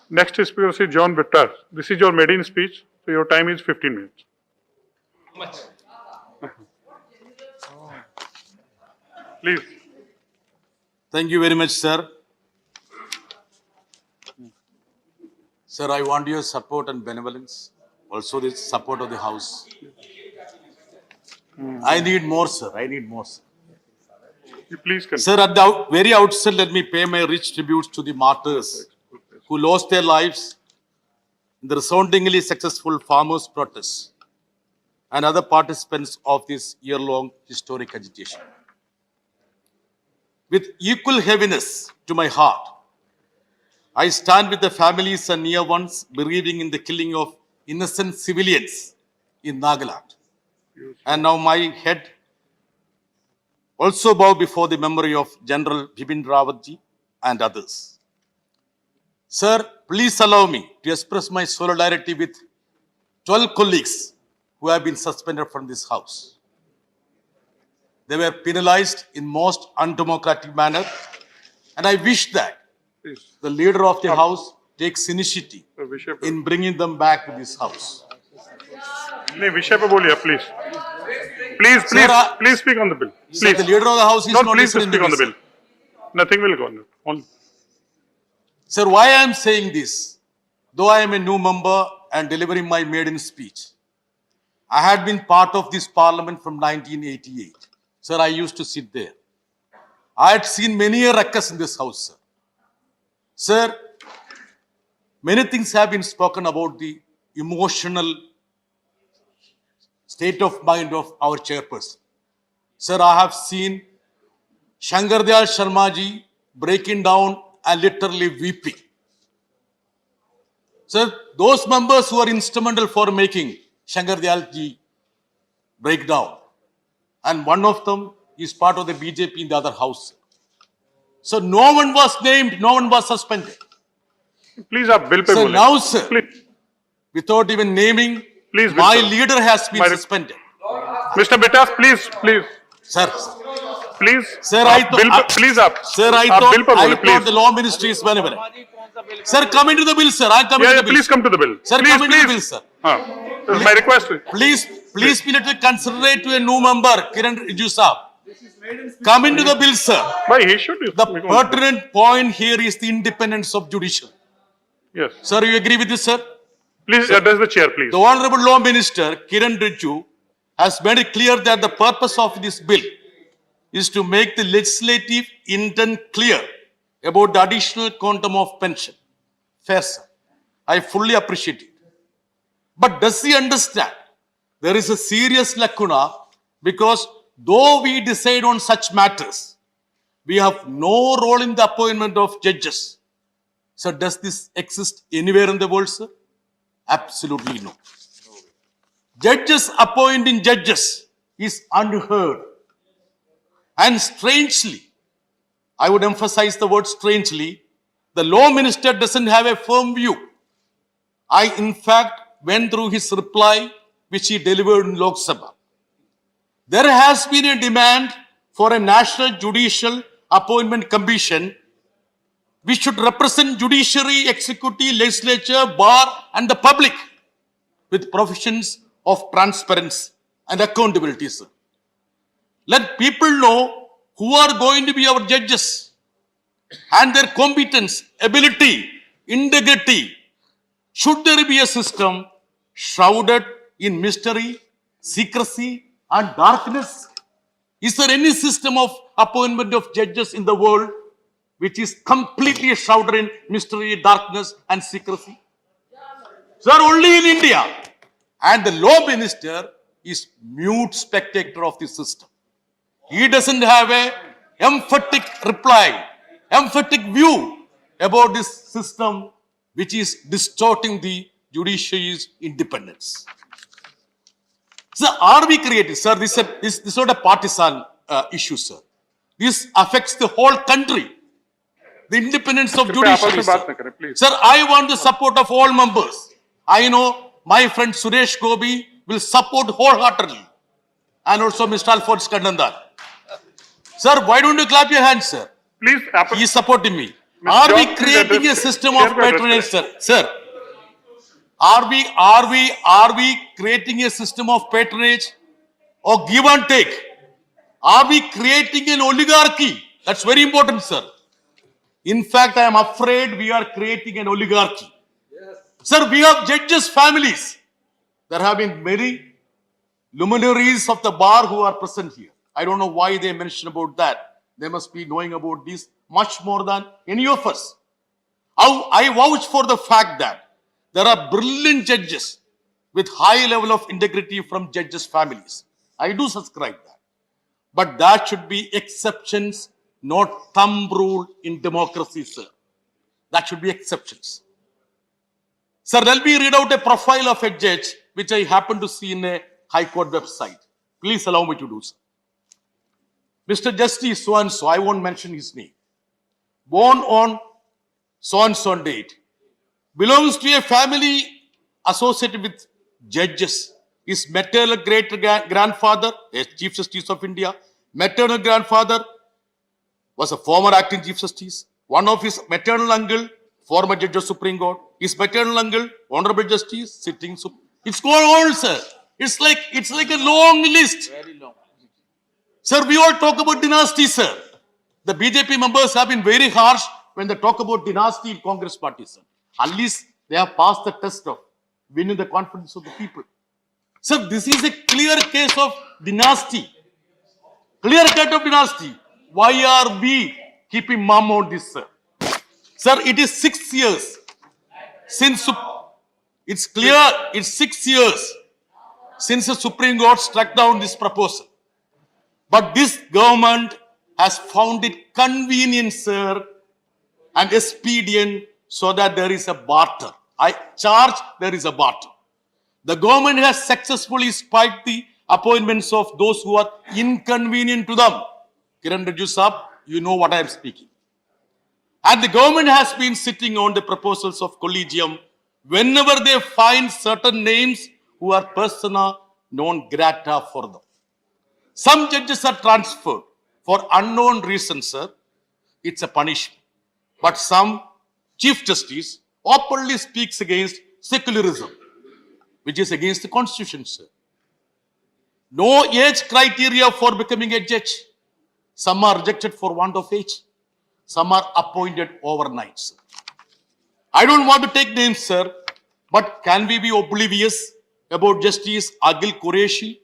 Next speaker is John Vittar. This is your maiden speech. So your time is 15 minutes. Please. Thank you very much, sir. Sir, I want your support and benevolence. Also the support of the House. I need more, sir. I need more, sir. You please continue. Sir, at the very outset, let me pay my rich tributes to the martyrs who lost their lives in the resoundingly successful farmers' protests and other participants of this year-long historic agitation. With equal heaviness to my heart, I stand with the families and near ones bereaving in the killing of innocent civilians in Nagaland. And now my head also bow before the memory of General Bipin Rawatji and others. Sir, please allow me to express my solidarity with 12 colleagues who have been suspended from this House. They were penalized in most undemocratic manner, and I wish that Please. the leader of the House takes initiative विषय पे in bringing them back to this House. नहीं विषय पे बोलिए please. Please, Sir, please speak on the bill. Sir, Please. the leader of the House is No, not please listening speak to on the me, bill. Nothing will go on. Only. Sir, why I am saying this? Though I am a new member and delivering my maiden speech, I had been part of this parliament from 1988. Sir, I used to sit there. I had seen many a ruckus in this house, sir. Sir, many things have been spoken about the emotional state of mind of our chairperson. Sir, I have seen Shankar Dayal Sharma ji breaking down and literally weeping. Sir, those members who are instrumental for making Shankar Dayal ji break down, and one of them is part of the BJP in the other house. So no one was named, no one was suspended. Please आप bill पे So बोलिए. now, sir, Please. without even naming, Please, my Mr. leader has been My- suspended. Mr. Bitas, please. Sir, Please. Sir, I आप bill पे please आप. Sir, I आप bill पे thought बोलिए, please. the law ministry is benevolent. Sir, come into the bill, sir. I come Yeah, into yeah, the bill. please come to the bill. Sir, please, come into the bill, please. sir. This is my request. Please be little considerate to a new member, Kiran Rijiju sir. Come into the bill, sir. Why he should? The pertinent point here is the independence of judicial. Yes. Sir, you agree with this, sir? Please address the chair, please. The Honorable Law Minister, Kiran Rijiju, has made it clear that the purpose of this bill is to make the legislative intent clear about the additional quantum of pension. Fair, sir. I fully appreciate it. But does he understand there is a serious lacuna because though we decide on such matters, we have no role in the appointment of judges. So does this exist anywhere in the world, sir? Absolutely no. Judges appointing judges is unheard. And strangely, I would emphasize the word strangely, the law minister doesn't have a firm view. I, in fact, went through his reply, which he delivered in Lok Sabha. There has been a demand for a national judicial appointment commission which should represent judiciary, executive, legislature, bar, and the public with provisions of transparency and accountability, sir. Let people know who are going to be our judges and their competence, ability, integrity. Should there be a system shrouded in mystery, secrecy, and darkness? Is there any system of appointment of judges in the world which is completely shrouded in mystery, darkness, and secrecy? Sir, only in India. And the law minister is mute spectator of the system. He doesn't have a emphatic reply, emphatic view about this system which is distorting the judiciary's independence. Sir, are we creating, sir, this is not a partisan issue, sir. This affects the whole country. The independence of judiciary, sir. Please. Sir, I want the support of all members. I know my friend Suresh Gobi will support wholeheartedly. And also Mr. Alphonse Kandandar. Sir, why don't you clap your hands, sir? Please. He is supporting me. Are we Job, please creating a address- system Chair, of may I address patronage, sir? Sir, are we creating a system of patronage or give and take? Are we creating an oligarchy? That's very important, sir. In fact, I am afraid we are creating an oligarchy. Sir, we have judges' families. There have been many luminaries of the bar who are present here. I don't know why they mention about that. They must be knowing about this much more than any of us. I vouch for the fact that there are brilliant judges with high level of integrity from judges' families. I do subscribe that. But that should be exceptions, not thumb rule in democracy, sir. That should be exceptions. Sir, let me read out a profile of a judge which I happen to see in a High Court website. Please allow me to do so. Mr. Justice so-and-so, I won't mention his name, born on so-and-so date, belongs to a family associated with judges. His maternal great-grandfather, a Chief Justice of India, maternal grandfather was a former acting Chief Justice. One of his maternal uncle, former Judge of Supreme Court. His maternal uncle, Honorable Justice, sitting. It's going on, sir. It's like a long list. Very long. Sir, we all talk about dynasty, sir. The BJP members have been very harsh when they talk about dynasty in Congress party, sir. At least they have passed the test of winning the confidence of the people. Sir, this is a clear case of dynasty. Clear cut of dynasty. Why are we keeping mum on this, sir? Sir, it is 6 years since it's clear. It's 6 years since the Supreme Court struck down this proposal. But this government has found it convenient, sir, and expedient so that there is a barter. I charge there is a barter. The government has successfully spiked the appointments of those who are inconvenient to them. Kiran Rijiju Saab, you know what I am speaking. And the government has been sitting on the proposals of collegium whenever they find certain names who are persona non grata for them. Some judges are transferred for unknown reasons, sir. It's a punishment. But some Chief Justice openly speaks against secularism, which is against the Constitution, sir. No age criteria for becoming a judge. Some are rejected for want of age. Some are appointed overnight, sir. I don't want to take names, sir, but can we be oblivious about Justice Akhil Qureshi,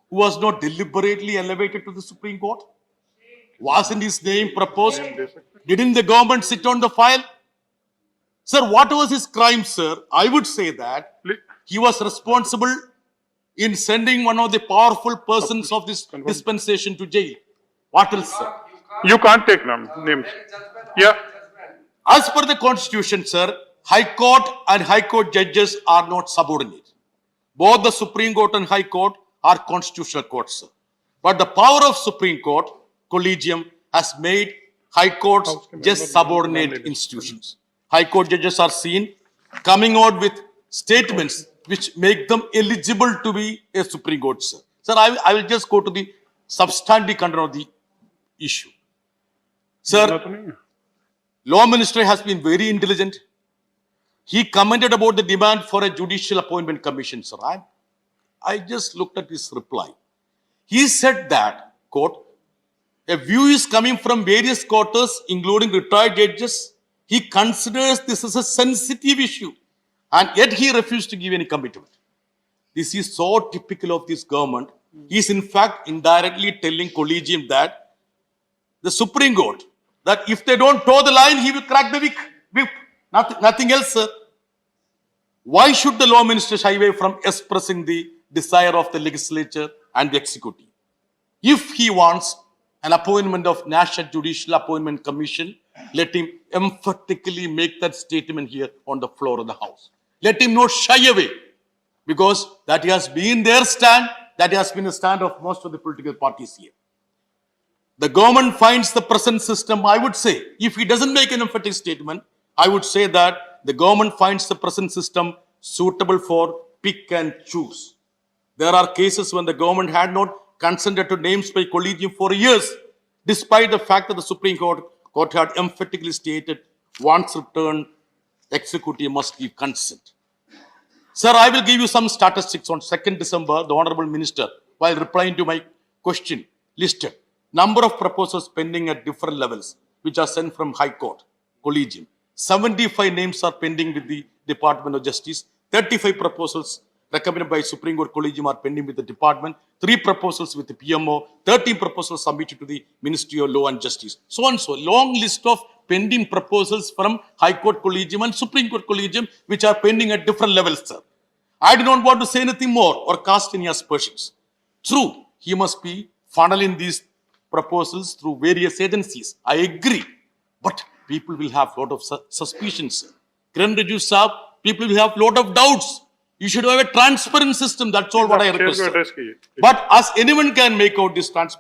who was not deliberately elevated to the Supreme Court? Wasn't his name proposed? Didn't the government sit on the file? Sir, what was his crime, sir? I would say that he was responsible in sending one of the powerful persons of this dispensation to jail. What else, sir? You can't take names. Yeah. As per the Constitution, sir, High Court and High Court judges are not subordinate. Both the Supreme Court and High Court are constitutional courts, sir. But the power of Supreme Court, collegium, has made High Courts just subordinate institutions. High Court judges are seen coming out with statements which make them eligible to be a Supreme Court, sir. Sir, I will just go to the substantive content of the issue. Sir, Law Minister has been very intelligent. He commented about the demand for a judicial appointment commission, sir. I just looked at his reply. He said that, quote, a view is coming from various quarters, including retired judges. He considers this as a sensitive issue, and yet he refused to give any commitment. This is so typical of this government. He is in fact indirectly telling collegium that the Supreme Court, that if they don't toe the line, he will crack the whip. Nothing else, sir. Why should the Law Minister shy away from expressing the desire of the legislature and the executive? If he wants an appointment of National Judicial Appointment Commission, let him emphatically make that statement here on the floor of the House. Let him not shy away, because that has been their stand, that has been the stand of most of the political parties here. The government finds the present system, I would say, if he doesn't make an emphatic statement, I would say that the government finds the present system suitable for pick and choose. There are cases when the government had not consented to names by collegium for years, despite the fact that the Supreme Court had emphatically stated Once returned, executive must give consent. Sir, I will give you some statistics on 2nd December. The Honorable Minister, while replying to my question, listed number of proposals pending at different levels, which are sent from High Court, Collegium. 75 names are pending with the Department of Justice. 35 proposals recommended by Supreme Court Collegium are pending with the Department. 3 proposals with the PMO. 13 proposals submitted to the Ministry of Law and Justice. So on so. Long list of pending proposals from High Court Collegium and Supreme Court Collegium, which are pending at different levels, sir. I do not want to say anything more or cast any aspersions. True, he must be funneling these proposals through various agencies. I agree. But people will have a lot of suspicions. Kiran Rijiju sir, people will have a lot of doubts. You should have a transparent system. That's all what I request. Sir. But as anyone can make out this the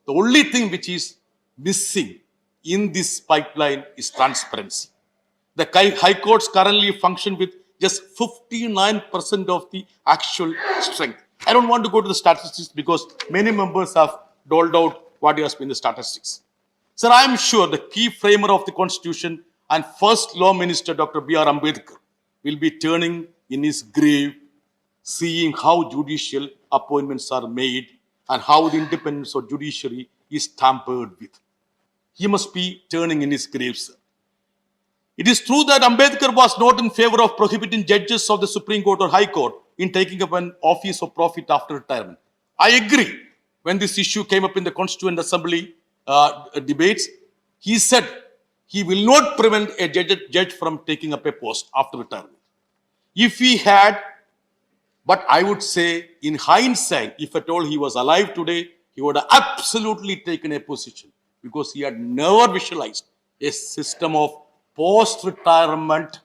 only thing which is missing in this pipeline is transparency. The High Courts currently function with just 59% of the actual strength. I don't want to go to the statistics because many members have doled out what has been the statistics. Sir, I am sure the key framer of the Constitution and first law minister, Dr. B.R. Ambedkar, will be turning in his grave, seeing how judicial appointments are made and how the independence of judiciary is tampered with. He must be turning in his grave, sir. It is true that Ambedkar was not in favor of prohibiting judges of the Supreme Court or High Court in taking up an office of profit after retirement. I agree. When this issue came up in the Constituent Assembly debates, he said he will not prevent a judge from taking up a post after retirement. If he had, but I would say in hindsight, if at all he was alive today, he would have absolutely taken a position because he had never visualized a system of post-retirement,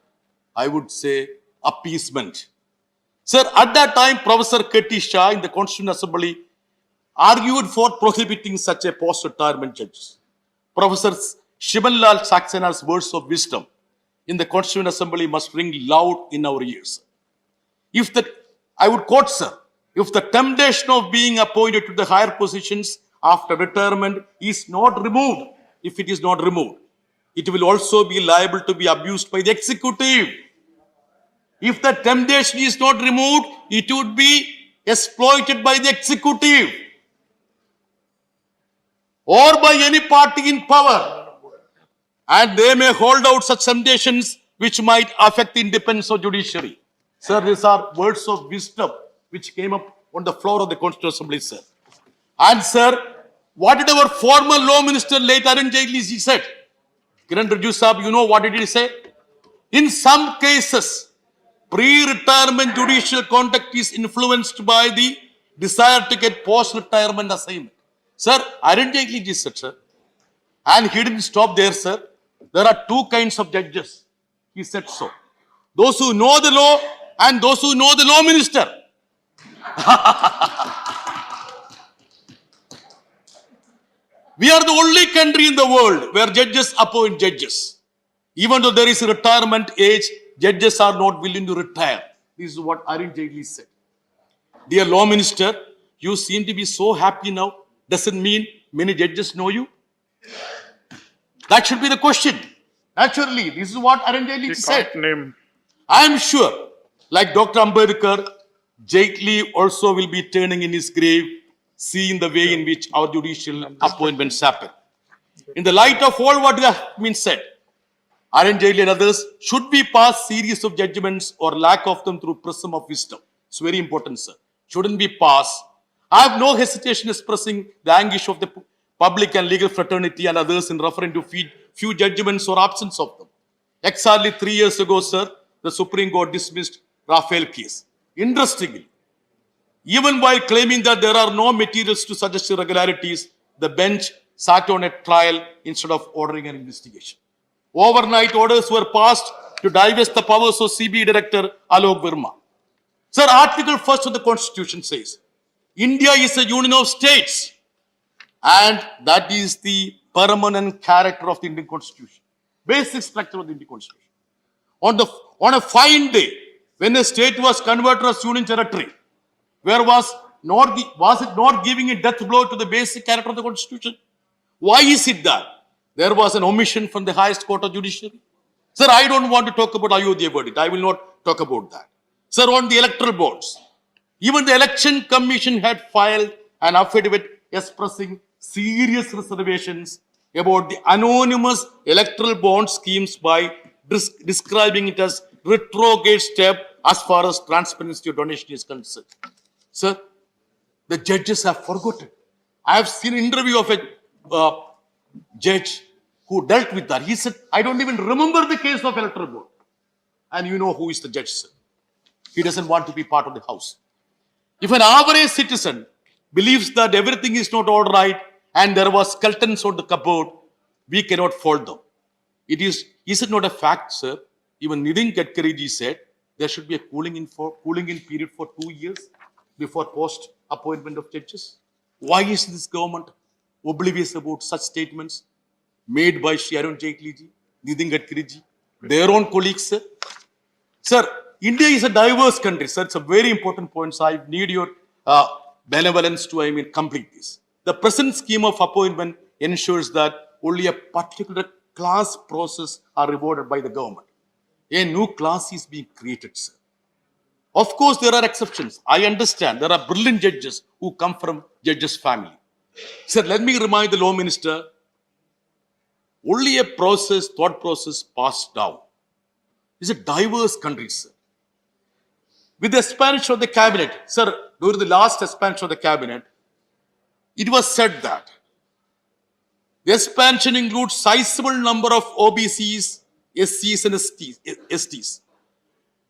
I would say, appeasement. Sir, at that time, Professor K.T. Shah in the Constituent Assembly argued for prohibiting such a post-retirement judges. Professor Shivanlal Saxena's words of wisdom in the Constituent Assembly must ring loud in our ears. I would quote, sir, if the temptation of being appointed to the higher positions after retirement is not removed, if it is not removed, it will also be liable to be abused by the executive. If the temptation is not removed, it would be exploited by the executive or by any party in power. And they may hold out such temptations which might affect the independence of judiciary. Sir, these are words of wisdom which came up on the floor of the Constituent Assembly, sir. And sir, what did our former law minister, late Arun Jaitley, said? Kiran Rijiju Sahab, you know what did he say? In some cases, pre-retirement judicial conduct is influenced by the desire to get post-retirement assignment. Sir, Arun Jaitley said, sir. And he didn't stop there, sir. There are 2 kinds of judges. He said so. Those who know the law and those who know the law minister. We are the only country in the world where judges appoint judges. Even though there is a retirement age, judges are not willing to retire. This is what Arun Jaitley said. Dear Law Minister, you seem to be so happy now. Does it mean many judges know you? That should be the question. Naturally, this is what Arun Jaitley said. I am sure, like Dr. Ambedkar, Jaitley also will be turning in his grave, seeing the way in which our judicial appointments happen. In the light of all what has been said, Arun Jaitley and others should be passed series of judgments or lack of them through prism of wisdom. It's very important, sir. Shouldn't be passed. I have no hesitation expressing the anguish of the public and legal fraternity and others in referring to few judgments or absence of them. Exactly 3 years ago, sir, the Supreme Court dismissed Rafale case. Interestingly, even while claiming that there are no materials to suggest irregularities, the bench sat on a trial instead of ordering an investigation. Overnight orders were passed to divest the powers of CBI Director Alok Verma. Sir, Article 1st of the Constitution says, India is a union of states, and that is the permanent character of the Indian Constitution. Basic structure of the Indian Constitution. On a fine day, when a state was converted as union territory, where was it not giving a death blow to the basic character of the Constitution? Why is it that there was an omission from the highest court of judiciary. Sir, I don't want to talk about Ayodhya verdict. I will not talk about that. Sir, on the electoral bonds, even the election commission had filed an affidavit expressing serious reservations about the anonymous electoral bond schemes by describing it as retrograde step as far as transparency of donation is concerned. Sir, the judges have forgotten. I have seen an interview of a judge who dealt with that. He said, I don't even remember the case of electoral board. And you know who is the judge, sir. He doesn't want to be part of the house. If an average citizen believes that everything is not all right and there was skeletons on the cupboard, we cannot fault them. Is it not a fact, sir? Even Nitin Gadkari said there should be a cooling in period for 2 years before post appointment of judges. Why is this government oblivious about such statements made by Arun Jaitley ji, Nitin Gadkari ji, their own colleagues, sir? Sir, India is a diverse country, sir. It's a very important point. So I need your benevolence to, complete this. The present scheme of appointment ensures that only a particular class process are rewarded by the government. A new class is being created, sir. Of course, there are exceptions. I understand. There are brilliant judges who come from judges' family. Sir, let me remind the law minister, only a thought process passed down. It's a diverse country, sir. With the expansion of the cabinet, sir, during the last expansion of the cabinet, it was said that the expansion includes sizable number of OBCs, SCs and STs.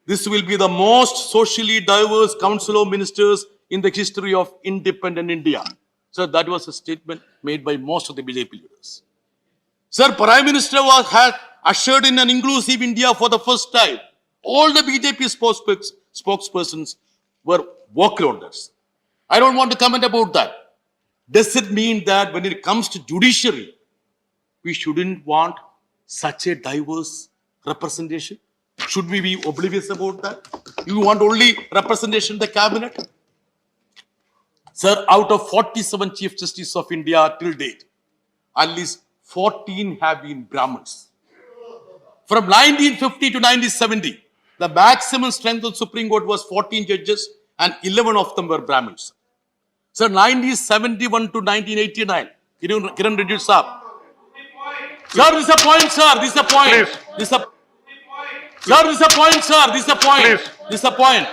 This will be the most socially diverse council of ministers in the history of independent India. Sir, that was a statement made by most of the BJP leaders. Sir, Prime Minister had ushered in an inclusive India for the first time. All the BJP spokespersons were vocal on this. I don't want to comment about that. Does it mean that when it comes to judiciary, we shouldn't want such a diverse representation? Should we be oblivious about that? You want only representation in the cabinet? Sir, out of 47 Chief Justices of India till date, at least 14 have been Brahmins. From 1950 to 1970, the maximum strength of the Supreme Court was 14 judges and 11 of them were Brahmins. Sir, 1971 to 1989, Kiran Rijiju sir. Sir, this is a point, sir. This is a point. Please. This is a Sir, this is a point, sir. This is a point. Please. This is a point.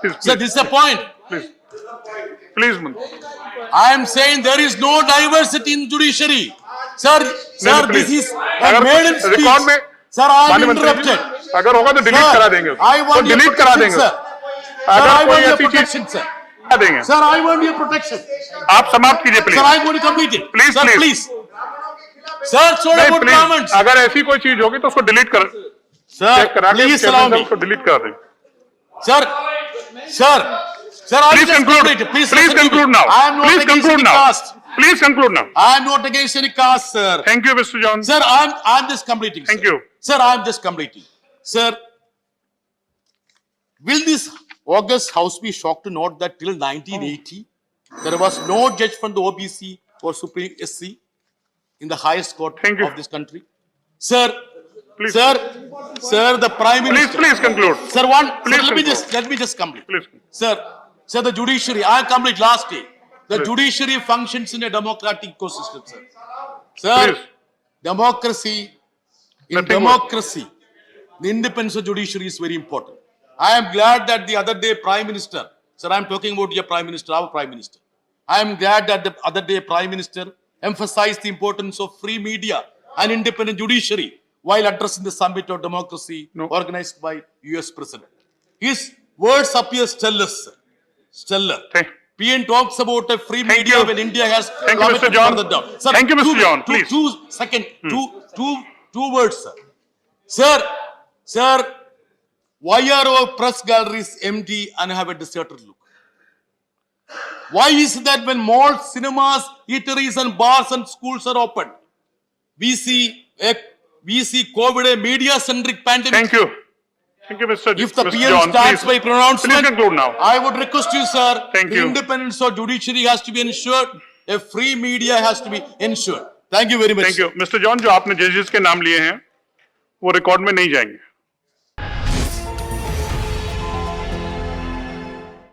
Please, Sir, this is a point. please. Please, man. I am saying there is no diversity in judiciary. Sir, नहीं, this please. is a अगर maiden speech. Record में Sir, I am माननीय मंत्री जी, interrupted. अगर होगा तो delete करा देंगे उसको। I want तो your डिलीट करा protection, देंगे sir. उसको। Sir, I अगर कोई want your ऐसी चीज protection, sir. करा देंगे। Sir, I want your protection. आप समाप्त कीजिए Sir, please. I want to complete it. Please, Sir, please. please. Sir, it's not नहीं about प्लीज, Brahmins. अगर ऐसी कोई चीज होगी तो उसको डिलीट कर Sir, चेक करा के please allow me. उसको डिलीट करा देंगे। Sir, I Please just conclude. complete it. Please Please listen to me. conclude now. I am not Please against conclude any now. caste. Please conclude now. I am not against any caste, sir. Thank you, Mr. John. Sir, I'm just completing. Thank sir. you. Sir, I'm just completing. Sir, will this August House be shocked to note that till 1980, there was no judge from the OBC or Supreme SC in the highest court Thank you. of this country? Sir, Please. sir, the Prime Minister. Please conclude. Sir, Please let me just complete. Please. Sir, the judiciary, I complete last day. The Please. judiciary functions in a democratic ecosystem, sir. Sir, Please. democracy, in Nothing democracy, the independence of judiciary is very important. I am glad that the other day Prime Minister, sir, I am talking about your Prime Minister, our Prime Minister. I am glad that the other day Prime Minister emphasized the importance of free media and independent judiciary while addressing the summit of democracy organized by US President. His words appear stellar, sir. Stellar. PN talks about a free media you. when India has Thank you, Mr. John. further down. Sir, Thank you, Mr. John. Please. Two words, sir. Sir, why are our press galleries empty and have a deserted look? Why is it that when malls, cinemas, eateries and bars and schools are open, we see COVID, a media-centric pandemic? Thank you. Thank you, Mr. If the Mr. PM John, starts please. by pronouncement, Please conclude now. I would request you, sir, Thank the you. independence of judiciary has to be ensured. A free media has to be ensured. Thank you very much. Thank you mister John, जो आपने जजेस के नाम लिए हैं वो record में नहीं जाएंगे.